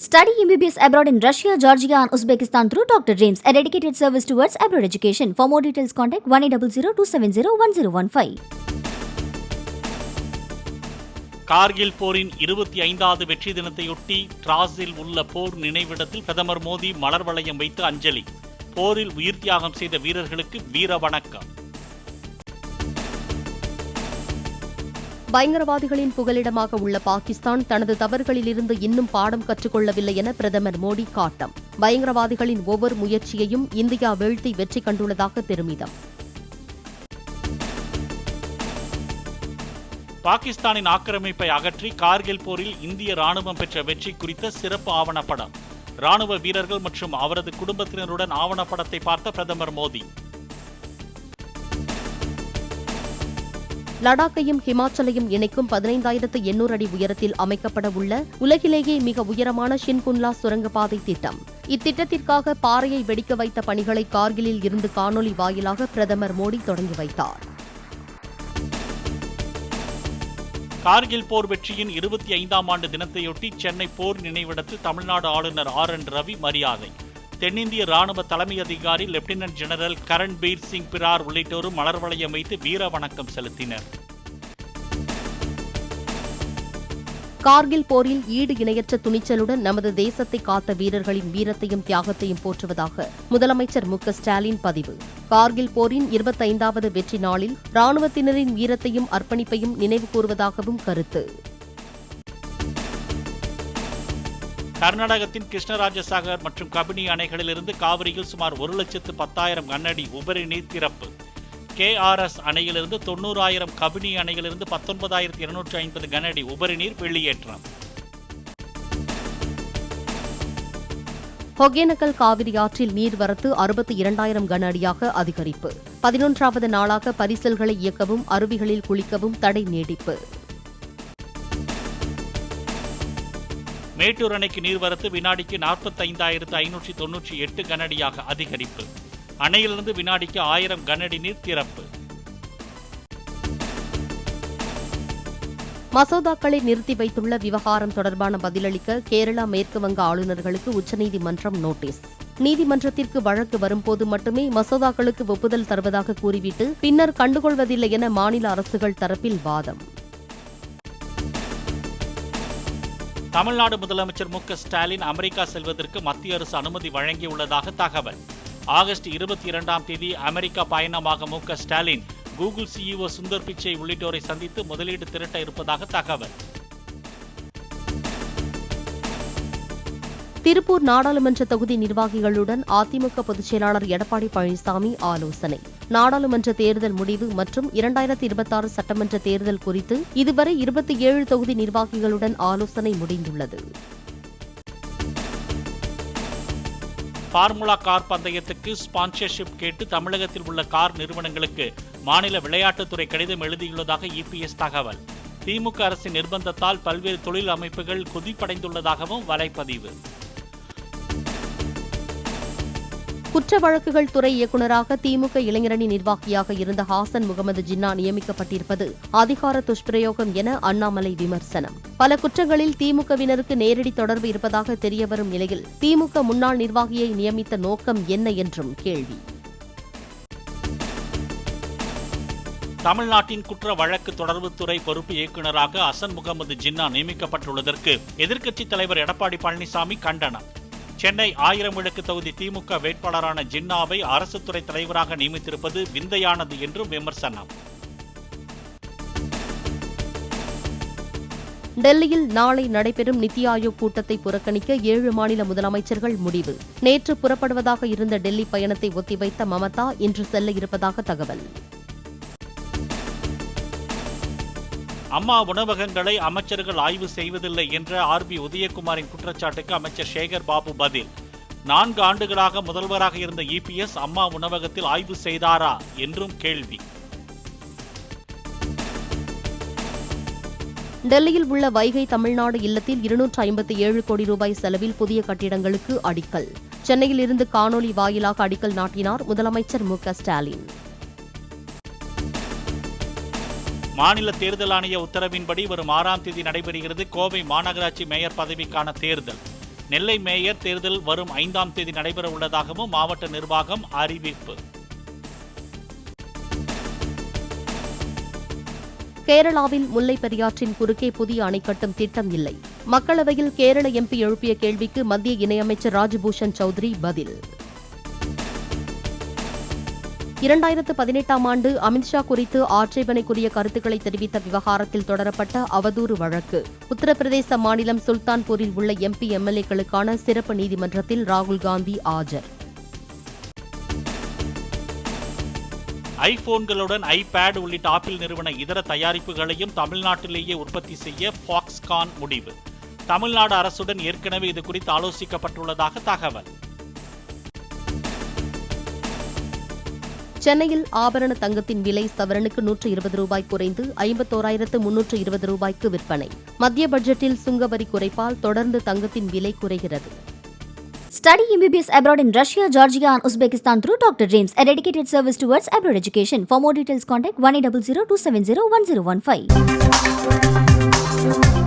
Study MBBS abroad in Russia, Georgia and Uzbekistan through Dr. Dreams, a dedicated service towards abroad education. For more details, contact 1800-270-1015. Kargil போரின் 25வது வெற்றி தினத்தையொட்டி டிராஸில் உள்ள போர் நினைவிடத்தில் பிரதமர் மோடி மலர் வளையம் வைத்து அஞ்சலி. போரில் உயிர் தியாகம் செய்த வீரர்களுக்கு வீர வணக்கம். பயங்கரவாதிகளின் புகலிடமாக உள்ள பாகிஸ்தான் தனது தவறுகளிலிருந்து இன்னும் பாடம் கற்றுக்கொள்ளவில்லை என பிரதமர் மோடி காட்டம். பயங்கரவாதிகளின் ஒவ்வொரு முயற்சியையும் இந்தியா வீழ்த்தி வெற்றி கண்டுள்ளதாக பெருமிதம். பாகிஸ்தானின் ஆக்கிரமிப்பை அகற்றி கார்கில் போரில் இந்திய ராணுவம் பெற்ற வெற்றி குறித்த சிறப்பு ஆவணப்படம். ராணுவ வீரர்கள் மற்றும் அவரது குடும்பத்தினருடன் ஆவணப்படத்தை பார்த்த பிரதமர் மோடி. லடாக்கையும் ஹிமாச்சலையும் இணைக்கும் 15,800 அடி உயரத்தில் அமைக்கப்பட உள்ள உலகிலேயே மிக உயரமான ஷின்குன்லா சுரங்கப்பாதை திட்டம். இத்திட்டத்திற்காக பாறையை வெடிக்க வைத்த பணிகளை கார்கிலில் இருந்து காணொலி வாயிலாக பிரதமர் மோடி தொடங்கி வைத்தார். கார்கில் போர் வெற்றியின் 25ஆம் ஆண்டு தினத்தையொட்டி சென்னை போர் நினைவிடத்தில் தமிழ்நாடு ஆளுநர் RN ரவி மரியாதை. தென்னிந்திய ராணுவ தலைமை அதிகாரி லெப்டினன்ட் ஜெனரல் கரண்பீர் சிங் பிரார் உள்ளிட்டோரும் மலர் வளையம் வைத்து வீர வணக்கம் செலுத்தினர். கார்கில் போரில் ஈடு இணையற்ற துணிச்சலுடன் நமது தேசத்தை காத்த வீரர்களின் வீரத்தையும் தியாகத்தையும் போற்றுவதாக முதலமைச்சர் மு.க.ஸ்டாலின் பதிவு. கார்கில் போரின் 25வது வெற்றி நாளில் ராணுவத்தினரின் வீரத்தையும் அர்ப்பணிப்பையும் நினைவு கூறுவதாகவும் கருத்து. கர்நாடகத்தின் கிருஷ்ணராஜசாகர் மற்றும் கபினி அணைகளிலிருந்து காவிரியில் சுமார் 1,10,000 கனஅடி உபரி நீர் திறப்பு. KRS அணையிலிருந்து 90,000, கபினி அணையிலிருந்து 19,250 கனஅடி உபரி நீர் வெளியேற்றம். ஒகேனக்கல் காவிரி ஆற்றில் நீர்வரத்து 62,000 கன அடியாக அதிகரிப்பு. 11வது நாளாக பரிசல்களை இயக்கவும் அருவிகளில் குளிக்கவும் தடை நீடிப்பு. மேட்டூர் அணைக்கு நீர்வரத்து வினாடிக்கு 45,598 கனஅடியாக அதிகரிப்பு. அணையிலிருந்து வினாடிக்கு 1000 கனஅடி நீர் திறப்பு. மசோதாக்களை நிறுத்தி வைத்துள்ள விவகாரம் தொடர்பான பதிலளிக்க கேரளா மேற்கு வங்க ஆளுநர்களுக்கு உச்சநீதிமன்றம் நோட்டீஸ். நீதிமன்றத்திற்கு வழக்கு வரும்போது மட்டுமே மசோதாக்களுக்கு ஒப்புதல் தருவதாக கூறிவிட்டு பின்னர் கண்டுகொள்வதில்லை என மாநில அரசுகள் தரப்பில் வாதம். தமிழ்நாடு முதலமைச்சர் மு.க.ஸ்டாலின் அமெரிக்கா செல்வதற்கு மத்திய அரசு அனுமதி வழங்கியுள்ளதாக தகவல். ஆகஸ்ட் 22ஆம் தேதி அமெரிக்கா பயணமாக மு.க.ஸ்டாலின் கூகுள் CEO சுந்தர் பிச்சை உள்ளிட்டோரை சந்தித்து முதலீடு திரட்ட இருப்பதாக தகவல். திருப்பூர் நாடாளுமன்ற தொகுதி நிர்வாகிகளுடன் அதிமுக பொதுச் செயலாளர் எடப்பாடி பழனிசாமி ஆலோசனை. நாடாளுமன்ற தேர்தல் முடிவு மற்றும் 2026 சட்டமன்ற தேர்தல் குறித்து இதுவரை 27 தொகுதி நிர்வாகிகளுடன் ஆலோசனை முடிந்துள்ளது. பார்முலா கார் பந்தயத்துக்கு ஸ்பான்சர்ஷிப் கேட்டு தமிழகத்தில் உள்ள கார் நிறுவனங்களுக்கு மாநில விளையாட்டுத்துறை கடிதம் எழுதியுள்ளதாக EPS தகவல். திமுக அரசின் நிர்பந்தத்தால் பல்வேறு தொழில் அமைப்புகள் கொதிப்படைந்துள்ளதாகவும் வலைப்பதிவு. குற்ற வழக்குகள் துறை இயக்குநராக திமுக இளைஞரணி நிர்வாகியாக இருந்த ஹாசன் முகமது ஜின்னா நியமிக்கப்பட்டிருப்பது அதிகார துஷ்பிரயோகம் என அண்ணாமலை விமர்சனம். பல குற்றங்களில் திமுகவினருக்கு நேரடி தொடர்பு இருப்பதாக தெரியவரும் நிலையில் திமுக முன்னாள் நிர்வாகியை நியமித்த நோக்கம் என்ன என்றும் கேள்வி. தமிழ்நாட்டின் குற்ற வழக்கு தொடர்புத்துறை பொறுப்பு இயக்குநராக ஹசன் முகமது ஜின்னா நியமிக்கப்பட்டுள்ளதற்கு எதிர்க்கட்சித் தலைவர் எடப்பாடி பழனிசாமி கண்டனம். சென்னை 1000 விளக்கு தொகுதி திமுக வேட்பாளரான ஜின்னாவை அரசு துறை தலைவராக நியமித்திருப்பது விந்தையானது என்றும் விமர்சனம். டெல்லியில் நாளை நடைபெறும் நித்தி ஆயோக் கூட்டத்தை புறக்கணிக்க 7 மாநில முதலமைச்சர்கள் முடிவு. நேற்று புறப்படுவதாக இருந்த டெல்லி பயணத்தை ஒத்திவைத்த மமதா இன்று செல்ல இருப்பதாக தகவல். அம்மா உணவகங்களை அமைச்சர்கள் ஆய்வு செய்வதில்லை என்ற RB உதயகுமாரின் குற்றச்சாட்டுக்கு அமைச்சர் சேகர் பாபு பதில். 4 ஆண்டுகளாக முதல்வராக இருந்த EPS அம்மா உணவகத்தில் ஆய்வு செய்தாரா என்றும் கேள்வி. டெல்லியில் உள்ள வைகை தமிழ்நாடு இல்லத்தில் 257 கோடி ரூபாய் செலவில் புதிய கட்டிடங்களுக்கு அடிக்கல். சென்னையில் இருந்து காணொலி வாயிலாக அடிக்கல் நாட்டினார் முதலமைச்சர் மு.க.ஸ்டாலின். மாநில தேர்தல் ஆணைய உத்தரவின்படி வரும் 6ஆம் தேதி நடைபெறுகிறது கோவை மாநகராட்சி மேயர் பதவிக்கான தேர்தல். நெல்லை மேயர் தேர்தல் வரும் 5ஆம் தேதி நடைபெற உள்ளதாகவும் மாவட்ட நிர்வாகம் அறிவிப்பு. கேரளாவில் முல்லை பெரியாற்றின் குறுக்கே புதிய அணை கட்டும் திட்டம் இல்லை. மக்களவையில் கேரள எம்பி எழுப்பிய கேள்விக்கு மத்திய இணையமைச்சர் ராஜ்பூஷன் சௌத்ரி பதில். 2018ஆம் ஆண்டு அமித்ஷா குறித்து ஆட்சேபனைக்குரிய கருத்துக்களை தெரிவித்த விவகாரத்தில் தொடரப்பட்ட அவதூறு வழக்கு. உத்தரப்பிரதேச மாநிலம் சுல்தான்பூரில் உள்ள எம்பி எம்எல்ஏக்களுக்கான சிறப்பு நீதிமன்றத்தில் ராகுல் காந்தி ஆஜர். ஐபோன்களுடன் ஐபேட் உள்ளிட்ட ஆப்பிள் நிறுவன இதர தயாரிப்புகளையும் தமிழ்நாட்டிலேயே உற்பத்தி செய்ய ஃபாக்ஸ்கான் முடிவு. தமிழ்நாடு அரசுடன் ஏற்கனவே இது குறித்து ஆலோசிக்கப்பட்டுள்ளதாக தகவல். சென்னையில் ஆபரண தங்கத்தின் விலை சவரனுக்கு 120 ரூபாய் குறைந்து 51,320 ரூபாய்க்கு விற்பனை. மத்திய பட்ஜெட்டில் சுங்கவரி குறைப்பால் தொடர்ந்து தங்கத்தின் விலை குறைகிறது. Study MBBS abroad in Russia, Georgia and Uzbekistan through Dr. Dreams, a dedicated service towards abroad education. For more details, contact 1800 270 1015.